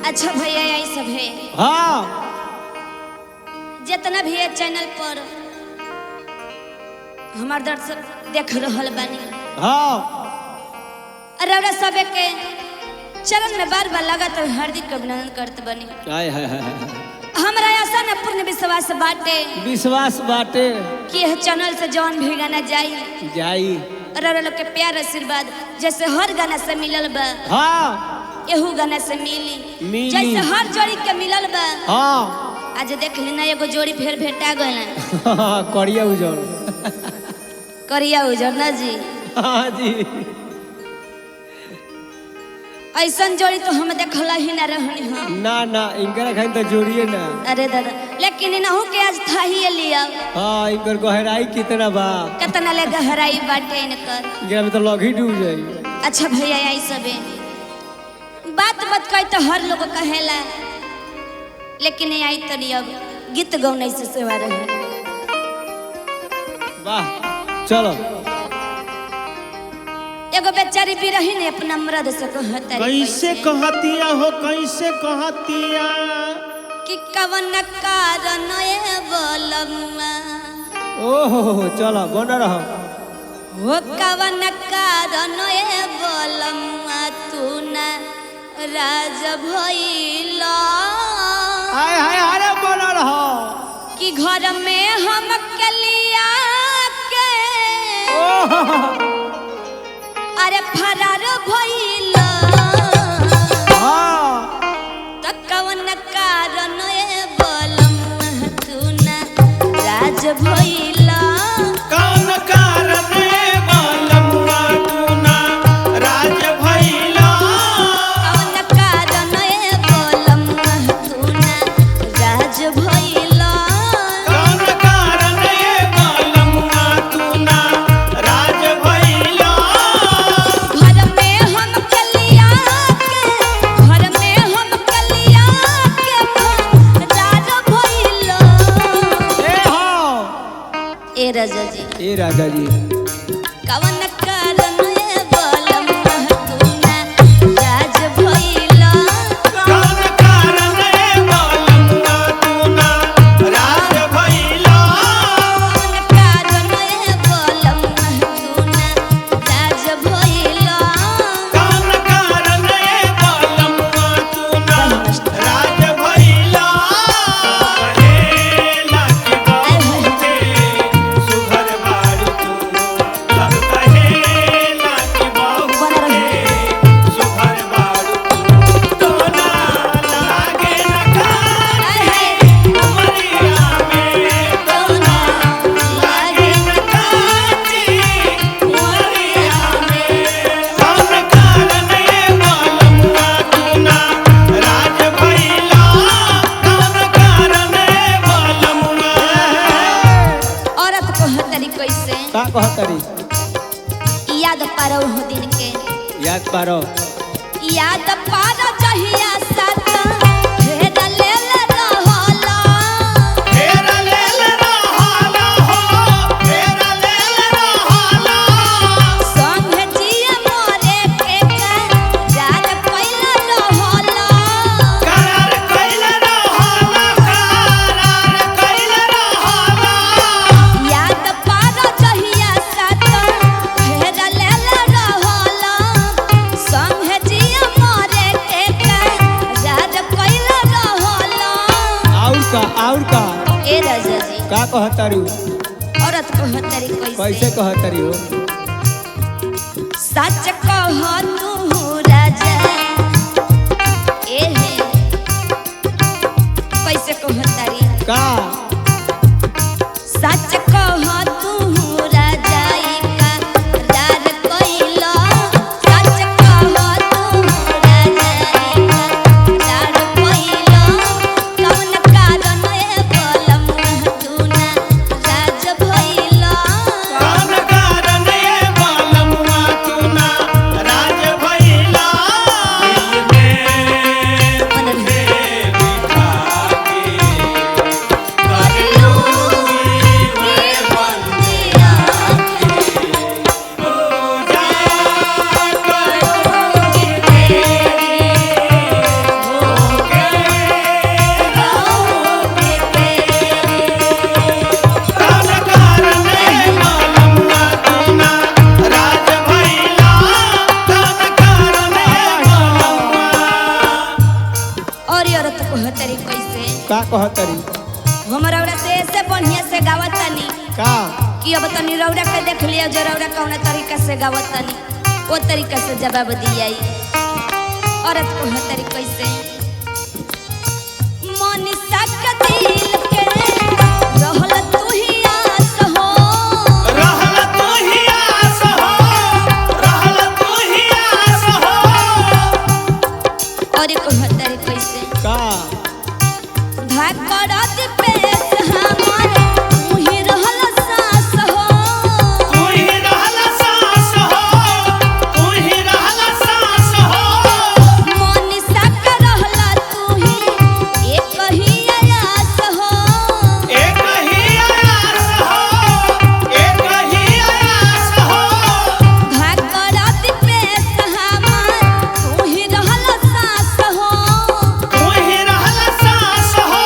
अच्छा भैया यही सब है। हाँ जितना भी है चैनल पर हमार दर्शक देख रहल बानी। हाँ अरे सबे के चरण में बार बार लगातार हार्दिक अभिनंदन करते बनी। हमरा आशा न पूर्ण विश्वास बाटे कि यह चैनल से जौन भी गाना जाई अरे लोग के प्यार आशीर्वाद जैसे हर गाना से मिलल बा। हाँ एहू गाना से मिली जैसे हर जोड़ी के मिलल बा। हाँ आज देख लेना एगो जोड़ी फिर भेटा गइल करिया उजर करिया उजर ना जी। हाँ जी ऐसन जोड़ी तो हम देखला ही ना रहनी। हाँ ना इनकर खाइन तो जोड़िए ना। अरे दादा लेकिन इनहू के आज था ही लिया। हाँ इनकर गहराई कितना बा कितना ले गहराई बाटे इनकर इनकर में तो लग ही डूब जाई। अच्छा भैया यही सबे बात कही तो हर लोग कहेला लेकिन आई तनी अब गीत गौने से सेवा रहे। वाह चलो एगो बेचारी भी रही ने अपना मर्द से कहता कैसे कहतिया हो कैसे कहतिया कि कवन कारण ए बोलमुआ। ओहो चलो बन रहो वो कवन कारण ए बोलमुआ तू ना राज भइला। हाय हाय अरे बन रहो कि घर में हम कलिया के अरे फरार भइला। तो कवन कारण ए बोलमुआ तू ना राज भइला। कौन कारण ए बोलमुआ तू ना राज भइला। कवन कारण ए बोलमुआ तू ना राज भइला। कौन कारण ए बोलमुआ तू ना राज भइला। घर में हम कलिया के घर में हम कलिया के फरार भइला। ए राजा जी ए राजा जी कवन कारण ए बोलमुआ तू ना राज भइला। कौन कारण ए बोलमुआ तू ना राज भइला। कवन कारण ए बोलमुआ तू ना राज भइला। कौन कारण ए बोलमुआ तू ना राज भइला। हे लाकी बहुते सुघर बारू तू सब कहे लाकी बहुते सुघर बारू तू तो ना लागे न काची उमरिया में तो ना लागे न काची उमरिया में। कौन कारण ए बोलमुआ तू ना राज भइला। कौन कारण ए बोलमुआ। औरत कहतरी कैसे का कहतरी याद पारो हो दिन के याद पारो याद पारो जहिया साथ फेर लेल रहला। फेर लेल रहला हो फेर लेल रहला। संग जिया मोरे के याद पहिला रहला। करार कइल रहला करार कइल रहला। याद पारो जहिया साथ फेर लेल रहला। संग जिया मोरे के याद पहिला रहला। और का ए राजा जी का कहतरी औरत कहतरी कैसे कहतरी हो सच कह तू राजा ए हे कैसे कहतरी का सच कह तू राजा का दार कइला। सच कह तू राजा का दार कइला। कौन कारण ए बोलमुआ तू ना राज भइला। कौन कारण ए बोलमुआ तू ना राज का कहतरी हमरा से ऐसे बढ़िया से गावतनी का कि अब तनी रौरा के देख लिया जो रौरा कौन तरीका से गावतनी वो तरीका से जवाब दियाई। औरत को हतरी कैसे मनीषा के दिल के रहल तू ही आस हो रहल तू ही आस हो रहल तू ही आस हो। और को हतरी कैसे का भागरत पे हमारे तू ही रहल सास हो तू ही रहल सास हो तू ही रहल सास हो। मनीषा के रहल तू ही एक ही आस हो एक ही आस हो एक ही आस हो। भागरत पे हमारे तू ही रहल सास हो तू ही रहल सास हो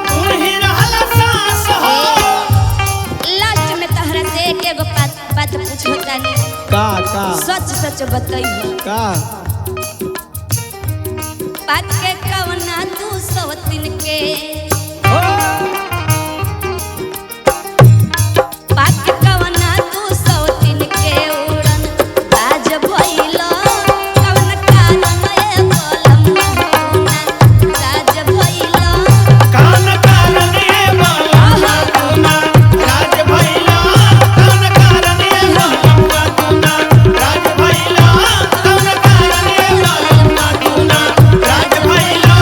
तू ही रहल सास हो। लास्ट में तहरा से एगो बात पूछो तानी का सच सच बताइयो का बात के कवना तू सवतिन के बात के कवना तू सवतिन के उड़न बाज भइलो कवन कारण ए बलम ना राज भइलो कान कारण ए बालमा तुना राज भइला कान कारण ए बालमा तुना राज भइला कान कारण ए बालमा तुना राज भइला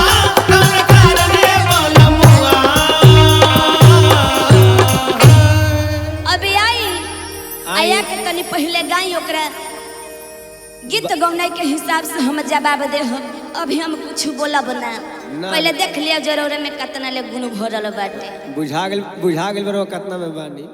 कान कारण ए बालमुआ। अभी आई आया के तनी पहले गाई ओकरा गीत गौनाई के हिसाब से हम जवाब दे हम अभी हम कुछ बोला बना पहले देख लिया जरूर में कितना ले गुण भरल बाटे बुझा गेल बरो कितना में बानी।